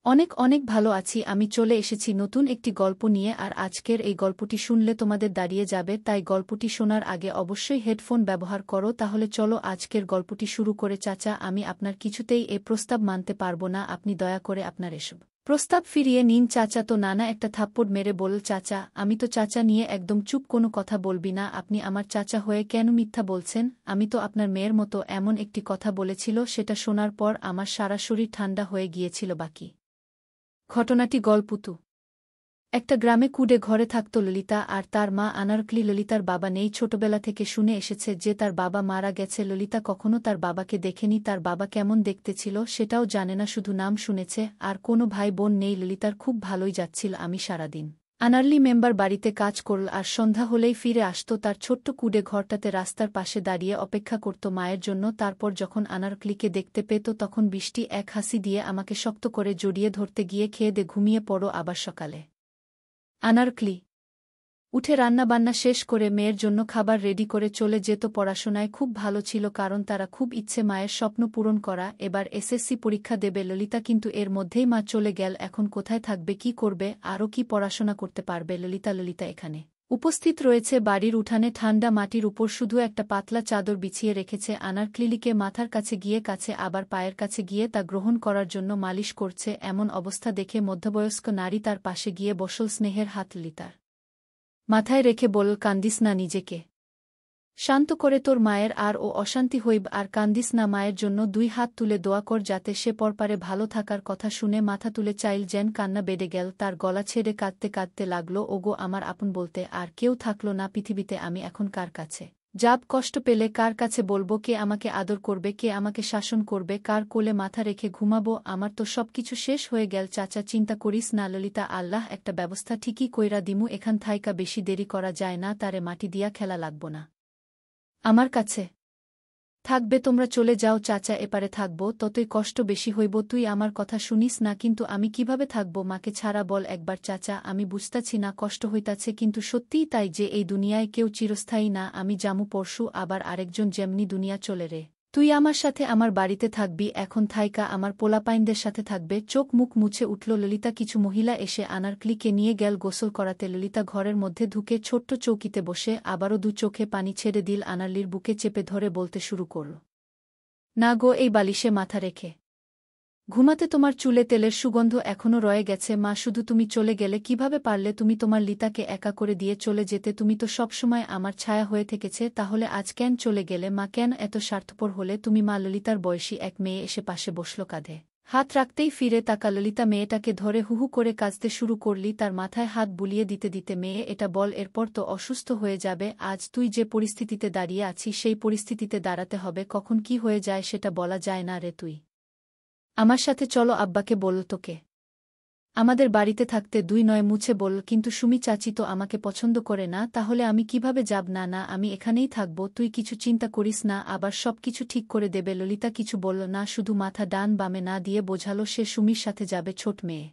অনেক অনেক ভালো আছি। আমি চলে এসেছি নতুন একটি গল্প নিয়ে, আর আজকের এই গল্পটি শুনলে তোমাদের দাঁড়িয়ে যাবে, তাই গল্পটি শোনার আগে অবশ্যই হেডফোন ব্যবহার করো। তাহলে চলো আজকের গল্পটি শুরু করে। চাচা, আমি আপনার কিছুতেই এ প্রস্তাব মানতে পারবো না। আপনি দয়া করে আপনার এসব প্রস্তাব ফিরিয়ে নিন। চাচা তো নানা একটা থাপ্পড় মেরে বলল, চাচা আমি তো চাচা নিয়ে একদম চুপ, কোনো কথা বলবি না। আপনি আমার চাচা হয়ে কেন মিথ্যা বলছেন? আমি তো আপনার মেয়ের মতো এমন একটি কথা বলেছিল, সেটা শোনার পর আমার সারা শরীর ঠান্ডা হয়ে গিয়েছিল। বাকি ঘটনাটি গল্পুতু একটা গ্রামে কুডে ঘরে থাকত ললিতা আর তার মা আনারকলি। ললিতার বাবা নেই, ছোটবেলা থেকে শুনে এসেছে যে তার বাবা মারা গেছে। ললিতা কখনো তার বাবাকে দেখেনি, তার বাবা কেমন দেখতে ছিল সেটাও জানে না, শুধু নাম শুনেছে। আর কোনো ভাই বোন নেই। ললিতার খুব ভালোই যাচ্ছিল। আমি সারাদিন আনারলি মেম্বার বাড়িতে কাজ করল, আর সন্ধ্যা হলেই ফিরে আসত তার ছোট্ট কুডে ঘরটাতে, রাস্তার পাশে দাঁড়িয়ে অপেক্ষা করত মায়ের জন্য। তারপর যখন আনারকলিকে দেখতে পেত তখন বৃষ্টি এক হাসি দিয়ে আমাকে শক্ত করে জড়িয়ে ধরতে গিয়ে, খেয়ে দে ঘুমিয়ে পড়ো, আবার সকালে আনারকলি উঠে রান্নাবান্না শেষ করে মেয়ের জন্য খাবার রেডি করে চলে যেত। পড়াশোনায় খুব ভালো ছিল, কারণ তারা খুব ইচ্ছে মায়ের স্বপ্ন পূরণ করা। এবার এসএসসি পরীক্ষা দেবে ললিতা, কিন্তু এর মধ্যেই মা চলে গেল। এখন কোথায় থাকবে, কি করবে, আরও কি পড়াশোনা করতে পারবে ললিতা? ললিতা এখানে উপস্থিত রয়েছে বাড়ির উঠানে, ঠান্ডা মাটির উপর শুধু একটা পাতলা চাদর বিছিয়ে রেখেছে। আনারকলিকে মাথার কাছে গিয়ে, কাছে আবার পায়ের কাছে গিয়ে তা গ্রহণ করার জন্য মালিশ করছে। এমন অবস্থা দেখে মধ্যবয়স্ক নারী তার পাশে গিয়ে বসল। স্নেহের হাত ললিতার মাথায় রেখে বলল, কান্দিস না, নিজেকে শান্ত করে, তোর মায়ের আর ও অশান্তি হইব। আর কান্দিস না, মায়ের জন্য দুই হাত তুলে দোয়া কর যাতে সে পরপারে ভালো থাকার। কথা শুনে মাথা তুলে চাইল, যেন কান্না বেড়ে গেল তার গলা ছেড়ে। কাঁদতে কাঁদতে লাগল, ওগো আমার আপন বলতে আর কেউ থাকলো না পৃথিবীতে। আমি এখন কার কাছে যাব? কষ্ট পেলে কার কাছে বলবো? কে আমাকে আদর করবে? কে আমাকে শাসন করবে? কার কোলে মাথা রেখে ঘুমাবো? আমার তো সবকিছু শেষ হয়ে গেল। চাচা চিন্তা করিস না ললিতা, আল্লাহ একটা ব্যবস্থা ঠিকই কইরা দিমু। এখান থাইকা বেশি দেরি করা যায় না, তারে মাটি দিয়া খেলা লাগবো না, আমার কাছে থাকবে। তোমরা চলে যাও চাচা, এপারে থাকব, ততই কষ্ট বেশি হইব। তুই আমার কথা শুনিস না, কিন্তু আমি কিভাবে থাকব মাকে ছাড়া? বল একবার চাচা। আমি বুঝতাছি না কষ্ট হইতাছে, কিন্তু সত্যিই তাই যে এই দুনিয়ায় কেউ চিরস্থায়ী না। আমি জামু পরশু, আবার আরেকজন যেমনি দুনিয়া চলে রে। তুই আমার সাথে আমার বাড়িতে থাকবি, এখন থাইকা আমার পোলাপাইনদের সাথে থাকবে। চোখ মুখ মুছে উঠল ললিতা। কিছু মহিলা এসে আনারকলিকে নিয়ে গেল গোসল করাতে। ললিতা ঘরের মধ্যে ঢুকে ছোট্ট চৌকিতে বসে আবারও দু চোখে পানি ছেড়ে দিল। আনারলির বুকে চেপে ধরে বলতে শুরু করল, না গো, এই বালিশে মাথা রেখে ঘুমাতে তোমার চুলে তেলের সুগন্ধ এখনো রয়ে গেছে। মা, শুধু তুমি চলে গেলে কিভাবে পারলে তুমি তোমার লিতাকে একা করে দিয়ে চলে যেতে? তুমি তো সবসময় আমার ছায়া হয়ে থেকেছে, তাহলে আজ কেন চলে গেলে? মা, কেন এত স্বার্থপর হলে তুমি? মা, ললিতার বয়সী এক মেয়ে এসে পাশে বসল, কাঁধে হাত রাখতেই ফিরে তাকা ললিতা মেয়েটাকে ধরে হুহু করে কাঁদতে শুরু করলি। তার মাথায় হাত বুলিয়ে দিতে দিতে, মেয়ে এটা বল, এরপর তো অসুস্থ হয়ে যাবে। আজ তুই যে পরিস্থিতিতে দাঁড়িয়ে আছিস সেই পরিস্থিতিতে দাঁড়াতে হবে, কখন কি হয়ে যায় সেটা বলা যায় না রে। তুই আমার সাথে চলো, আব্বাকে বলল তোকে আমাদের বাড়িতে থাকতে। দুই নয় মুছে বলল, কিন্তু সুমি চাচি তো আমাকে পছন্দ করে না, তাহলে আমি কিভাবে যাব? না না, আমি এখানেই থাকব, তুই কিছু চিন্তা করিস না, আবার সব কিছু ঠিক করে দেবে। ললিতা কিছু বলল না, শুধু মাথা ডান বামে না দিয়ে বোঝালো সে সুমির সাথে যাবে। ছোট মেয়ে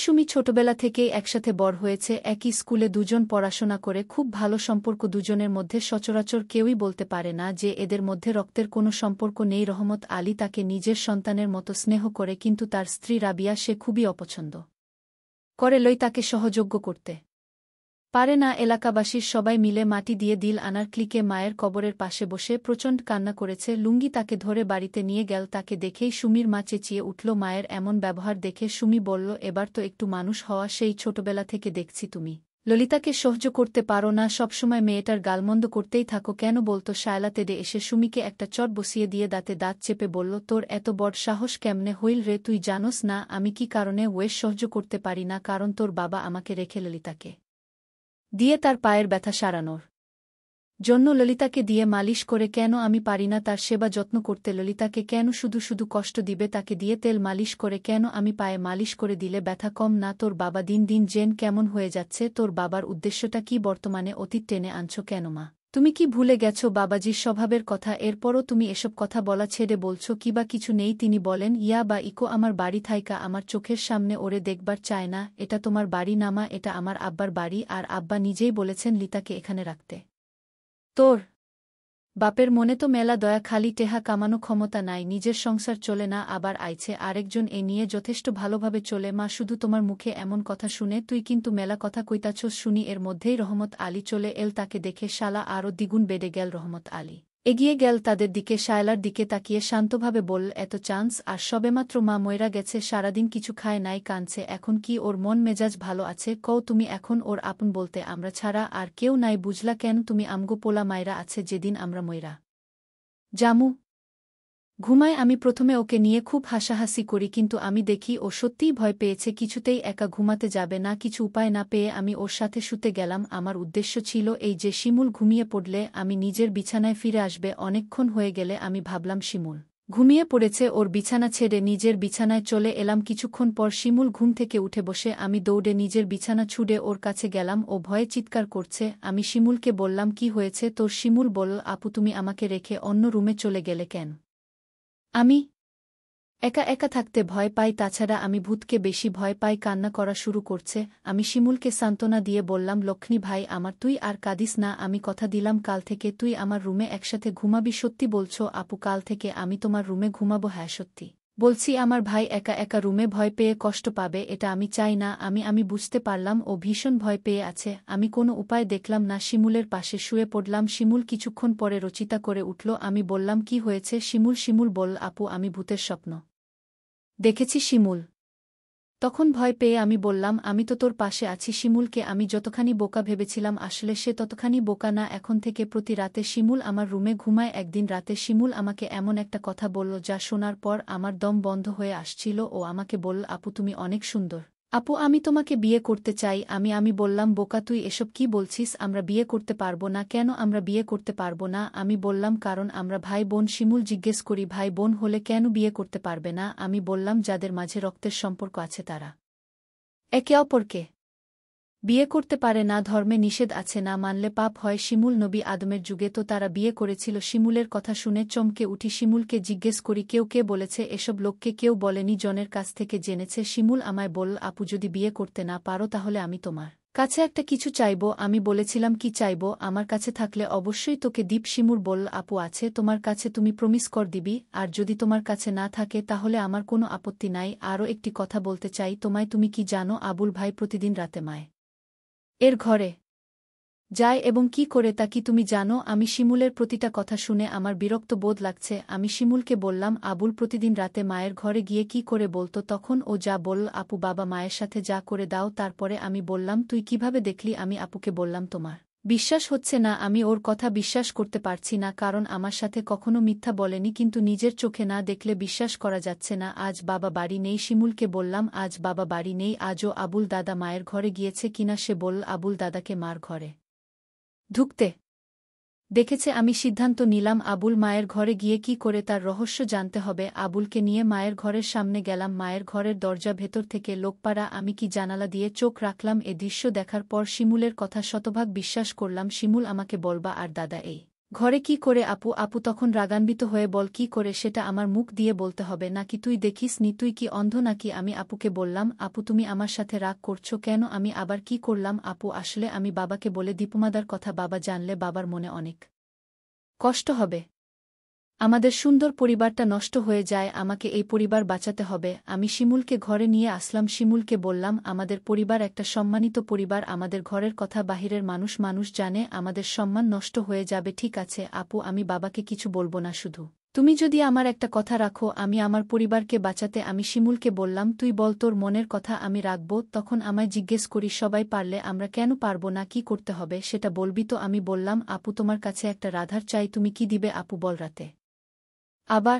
সুমি ছোটবেলা থেকেই একসাথে বড় হয়েছে, একই স্কুলে দুজন পড়াশোনা করে খুব ভালো সম্পর্ক দুজনের মধ্যে। সচরাচর কেউই বলতে পারে না যে এদের মধ্যে রক্তের কোনো সম্পর্ক নেই। রহমত আলী তাকে নিজের সন্তানের মতো স্নেহ করে, কিন্তু তার স্ত্রী রাবিয়া সে খুবই অপছন্দ করে লই তাকে সহযোগ্য করতে পারে না। এলাকাবাসীর সবাই মিলে মাটি দিয়ে দিল আনারকলিকে। মায়ের কবরের পাশে বসে প্রচণ্ড কান্না করেছে। লুঙ্গি তাকে ধরে বাড়িতে নিয়ে গেল। তাকে দেখেই সুমির মা চেঁচিয়ে উঠল। মায়ের এমন ব্যবহার দেখে সুমি বলল, এবার তো একটু মানুষ হওয়া। সেই ছোটবেলা থেকে দেখছি তুমি ললিতাকে সহ্য করতে পারো না, সবসময় মেয়েটার গালমন্দ করতেই থাকো। কেন বলতো? শায়লা তেড়ে এসে সুমিকে একটা চট বসিয়ে দিয়ে দাঁতে দাঁত চেপে বলল, তোর এত বড় সাহস কেমনে হইল রে? তুই জানোস না আমি কি কারণে ওয়েস সহ্য করতে পারি না? কারণ তোর বাবা আমাকে রেখে ললিতাকে দিয়ে তার পায়ের ব্যথা সারানোর জন্য ললিতাকে দিয়ে মালিশ করে। কেন আমি পারি না তার সেবা যত্ন করতে? ললিতাকে কেন শুধু শুধু কষ্ট দিবে? তাকে দিয়ে তেল মালিশ করে কেন? আমি পায়ে মালিশ করে দিলে ব্যথা কম না? তোর বাবা দিন দিন জেন কেমন হয়ে যাচ্ছে? তোর বাবার উদ্দেশ্যটা কি? বর্তমানে অতীত টেনে আনছো কেন? মা, তুমি কি ভুলে গেছো বাবাজির স্বভাবের কথা? এরপরও তুমি এসব কথা বলা ছেড়ে বলছো কিবা কিছু নেই? তিনি বলেন, ইয়া বা ইকো, আমার বাড়ি থাইকা আমার চোখের সামনে ওরে দেখবার চায় না। এটা তোমার বাড়ি না মা, এটা আমার আব্বার বাড়ি। আর আব্বা নিজেই বলেছেন লিতাকে এখানে রাখতে। তোর বাপের মনে তো মেলা দয়া, খালি টেহা কামানো ক্ষমতা নাই, নিজের সংসার চলে না, আবার আইছে আরেকজন, এ নিয়ে যথেষ্ট ভালোভাবে চলে। মা, শুধু তোমার মুখে এমন কথা শুনে তুই কিন্তু মেলা কথা কইতাছস শুনি। এর মধ্যেই রহমত আলী চলে এল, তাকে দেখে শালা আরও দ্বিগুণ বেড়ে গেল। রহমত আলী এগিয়ে গেল তাদের দিকে, শায়লার দিকে তাকিয়ে শান্তভাবে বলল, এত চান্স, আর সবেমাত্র মা মইরা গেছে, সারাদিন কিছু খায় নাই, কানছে, এখন কি ওর মন মেজাজ ভালো আছে? কও তুমি, এখন ওর আপন বলতে আমরা ছাড়া আর কেউ নাই, বুঝলা কেন তুমি? আমগো পোলা মাইরা আছে, যেদিন আমরা মইরা জামু ঘুমায় আমি প্রথমে ওকে নিয়ে খুব হাসাহাসি করি, কিন্তু আমি দেখি ও সত্যিই ভয় পেয়েছে, কিছুতেই একা ঘুমাতে যাবে না। কিছু উপায় না পেয়ে আমি ওর সাথে শুতে গেলাম। আমার উদ্দেশ্য ছিল এই যে শিমুল ঘুমিয়ে পড়লে আমি নিজের বিছানায় ফিরে আসবে। অনেকক্ষণ হয়ে গেলে আমি ভাবলাম শিমুল ঘুমিয়ে পড়েছে, ওর বিছানা ছেড়ে নিজের বিছানায় চলে এলাম। কিছুক্ষণ পর শিমুল ঘুম থেকে উঠে বসে, আমি দৌড়ে নিজের বিছানা ছুঁড়ে ওর কাছে গেলাম। ও ভয়ে চিৎকার করছে। আমি শিমুলকে বললাম, কি হয়েছে তোর? শিমুল বলল, আপু তুমি আমাকে রেখে অন্য রুমে চলে গেলে কেন? আমি একা একা থাকতে ভয় পাই, তাছাড়া আমি ভূতকে বেশি ভয় পাই। কান্না করা শুরু করছে। আমি শিমুলকে সান্ত্বনা দিয়ে বললাম, লক্ষ্মী ভাই আমার, তুই আর কাঁদিস না, আমি কথা দিলাম কাল থেকে তুই আমার রুমে একসাথে ঘুমাবি। সত্যি বলছো আপু? কাল থেকে আমি তোমার রুমে ঘুমাবো? হ্যাঁ সত্যি বলছি। আমার ভাই একা একা রুমে ভয় পেয়ে কষ্ট পাবে, এটা আমি চাই না। আমি বুঝতে পারলাম ও ভীষণ ভয় পেয়ে আছে। আমি কোনো উপায় দেখলাম না, শিমুলের পাশে শুয়ে পড়লাম। শিমুল কিছুক্ষণ পরে রচিতা করে উঠল। আমি বললাম, কি হয়েছে শিমুল? শিমুল বলল, আপু আমি ভূতের স্বপ্ন দেখেছি। শিমুল তখন ভয় পেয়ে আমি বললাম, আমি তো তোর পাশে আছি। শিমুলকে আমি যতখানি বোকা ভেবেছিলাম, আসলে সে ততখানি বোকা না। এখন থেকে প্রতি রাতে শিমুল আমার রুমে ঘুমায়। একদিন রাতে শিমুল আমাকে এমন একটা কথা বলল, যা শোনার পর আমার দম বন্ধ হয়ে আসছিল। ও আমাকে বলল, আপু তুমি অনেক সুন্দর, আপু আমি তোমাকে বিয়ে করতে চাই। আমি বললাম, বোকা তুই এসব কি বলছিস? আমরা বিয়ে করতে পারবো না। কেন আমরা বিয়ে করতে পারবো না? আমি বললাম, কারণ আমরা ভাই বোন। শিমুল জিজ্ঞেস করি, ভাই বোন হলে কেন বিয়ে করতে পারবে না? আমি বললাম, যাদের মাঝে রক্তের সম্পর্ক আছে তারা একে অপরকে বিয়ে করতে পারে না, ধর্মে নিষেধ আছে, না মানলে পাপ হয়। শিমুল নবী আদমের যুগে তো তারা বিয়ে করেছিল। শিমুলের কথা শুনে চমকে উঠি। শিমুলকে জিজ্ঞেস করি, কেউ কে বলেছে এসব? লোককে কেউ বলেনি, জনের কাছ থেকে জেনেছে। শিমুল আমায় বলল, আপু যদি বিয়ে করতে না পারো তাহলে আমি তোমার কাছে একটা কিছু চাইব। আমি বলেছিলাম, কি চাইব? আমার কাছে থাকলে অবশ্যই তোকে দীপ। শিমুল বলল, আপু আছে তোমার কাছে, তুমি প্রমিস কর দিবি। আর যদি তোমার কাছে না থাকে তাহলে আমার কোনো আপত্তি নাই। আরও একটি কথা বলতে চাই তোমায়। তুমি কি জানো আবুল ভাই প্রতিদিন রাতে মায় এর ঘরে যায় এবং কি করে তা কি তুমি জানো? আমি শিমুলের প্রতিটা কথা শুনে আমার বিরক্ত বোধ লাগছে। আমি শিমুলকে বললাম, আবুল প্রতিদিন রাতে মায়ের ঘরে গিয়ে কি করে বলতো? তখন ও যা বলল, আপু বাবা মায়ের সাথে যা করে দাও। তারপরে আমি বললাম, তুই কিভাবে দেখলি? আমি আপুকে বললাম, তোমার বিশ্বাস হচ্ছে না? আমি ওর কথা বিশ্বাস করতে পারছি না, কারণ আমার সাথে কখনো মিথ্যা বলেনি, কিন্তু নিজের চোখে না দেখলে বিশ্বাস করা যাচ্ছে না। আজ বাবা বাড়ি নেই। শিমুলকে বললাম, আজ বাবা বাড়ি নেই। আজও আবুল দাদা মায়ের ঘরে গিয়েছে কিনা? সে বলল, আবুল দাদাকে মার ঘরে ঢুকতে দেখেছে। আমি সিদ্ধান্ত নিলাম আবুল মায়ের ঘরে গিয়ে কি করে তার রহস্য জানতে হবে। আবুলকে নিয়ে মায়ের ঘরের সামনে গেলাম। মায়ের ঘরের দরজা ভেতর থেকে লোকপাড়া। আমি কি জানালা দিয়ে চোখ রাখলাম। এ দৃশ্য দেখার পর শিমুলের কথা শতভাগ বিশ্বাস করলাম। শিমুল আমাকে বলবা, আর দাদা এই ঘরে কি করে? আপু তখন রাগান্বিত হয়ে বল, কি করে সেটা আমার মুখ দিয়ে বলতে হবে নাকি? তুই দেখিস নি? তুই কি অন্ধ নাকি? আমি আপুকে বললাম, আপু তুমি আমার সাথে রাগ করছো কেন? আমি আবার কি করলাম? আপু আসলে আমি বাবাকে বলে দীপমাদার কথা, বাবা জানলে বাবার মনে অনেক কষ্ট হবে। আমাদের সুন্দর পরিবারটা নষ্ট হয়ে যায়, আমাকে এই পরিবার বাঁচাতে হবে। আমি শিমুলকে ঘরে নিয়ে আসলাম। শিমুলকে বললাম, আমাদের পরিবার একটা সম্মানিত পরিবার, আমাদের ঘরের কথা বাহিরের মানুষ জানে, আমাদের সম্মান নষ্ট হয়ে যাবে। ঠিক আছে আপু, আমি বাবাকে কিছু বলবো না, শুধু তুমি যদি আমার একটা কথা রাখো, আমি আমার পরিবারকে বাঁচাতে। আমি শিমুলকে বললাম, তুই বল তোর মনের কথা, আমি রাখব। তখন আমায় জিজ্ঞেস করি, সবাই পারলে আমরা কেন পারবো না? কি করতে হবে সেটা বলবি তো? আমি বললাম, আপু তোমার কাছে একটা রাধার চাই, তুমি কি দিবে? আপু বল, রাতে আবার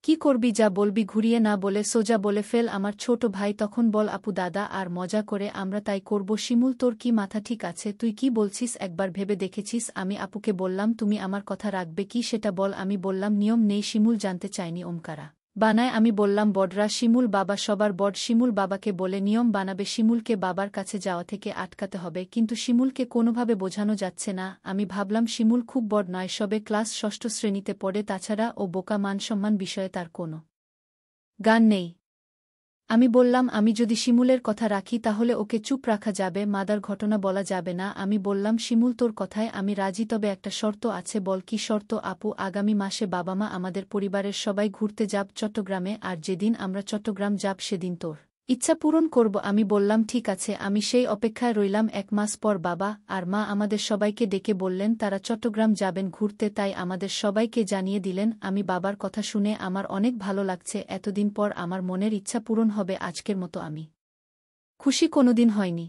কি করবি? যা বলবি ঘুরিয়ে না বলে সোজা বলে ফেল। আমার ছোট ভাই তখন বল, আপু দাদা আর মজা করে আমরা তাই করব। শিমুল তোর কি মাথা ঠিক আছে? তুই কি বলছিস একবার ভেবে দেখেছিস? আমি আপুকে বললাম, তুমি আমার কথা রাখবে কি সেটা বল। আমি বললাম, নিয়ম নেই। শিমুল জানতে চায়নি ওমকারা বানায়। আমি বললাম, বড়রা শিমুল বাবা সবার বড়। শিমুল বাবাকে বলে নিয়ম বানাবে, শিমুলকে বাবার কাছে যাওয়া থেকে আটকাতে হবে, কিন্তু শিমুলকে কোনোভাবে বোঝানো যাচ্ছে না। আমি ভাবলাম শিমুল খুব বড় নয়, সবে ক্লাস 6ষ্ঠ শ্রেণীতে পড়ে, তাছাড়া ও বোকা, মানসম্মান বিষয়ে তার কোনো গান নেই। আমি বললাম আমি যদি শিমুলের কথা রাখি তাহলে ওকে চুপ রাখা যাবে, মাদার ঘটনা বলা যাবে না। আমি বললাম শিমুল তোর কথায় আমি রাজি, তবে একটা শর্ত আছে। বল কি শর্ত আপু? আগামী মাসে বাবা মা আমাদের পরিবারের সবাই ঘুরতে যাব চট্টগ্রামে, আর যেদিন আমরা চট্টগ্রাম যাব সেদিন তোর ইচ্ছা পূরণ করব। আমি বললাম ঠিক আছে, আমি সেই অপেক্ষায় রইলাম। 1 মাস পর বাবা আর মা আমাদের সবাইকে ডেকে বললেন তারা চট্টগ্রাম যাবেন ঘুরতে, তাই আমাদের সবাইকে জানিয়ে দিলেন। আমি বাবার কথা শুনে আমার অনেক ভালো লাগছে, এতদিন পর আমার মনের ইচ্ছা পূরণ হবে। আজকের মতো আমি খুশি কোনোদিন হয়নি।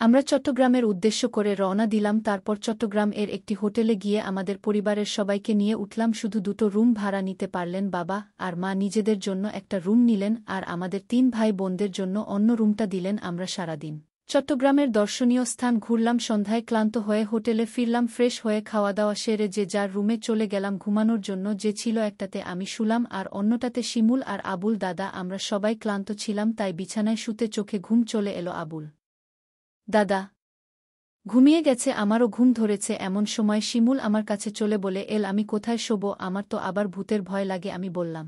আমরা চট্টগ্রামের উদ্দেশ্য করে রওনা দিলাম। তারপর চট্টগ্রাম এর একটি হোটেলে গিয়ে আমাদের পরিবারের সবাইকে নিয়ে উঠলাম। শুধু 2টো রুম ভাড়া নিতে পারলেন বাবা আর মা, নিজেদের জন্য একটা রুম নিলেন আর আমাদের 3 ভাই বোনদের জন্য অন্য রুমটা দিলেন। আমরা সারাদিন চট্টগ্রামের দর্শনীয় স্থান ঘুরলাম। সন্ধ্যায় ক্লান্ত হয়ে হোটেলে ফিরলাম। ফ্রেশ হয়ে খাওয়া দাওয়া সেরে যে যার রুমে চলে গেলাম ঘুমানোর জন্য। যে ছিল একটাতে আমি শুলাম আর অন্যটাতে শিমুল আর আবুল দাদা। আমরা সবাই ক্লান্ত ছিলাম, তাই বিছানায় শুতে চোখে ঘুম চলে এলো। আবুল দাদা ঘুমিয়ে গেছে, আমারও ঘুম ধরেছে। এমন সময় শিমুল আমার কাছে চলে বলে, এল আমি কোথায় শোবো? আমার তো আবার ভূতের ভয় লাগে। আমি বললাম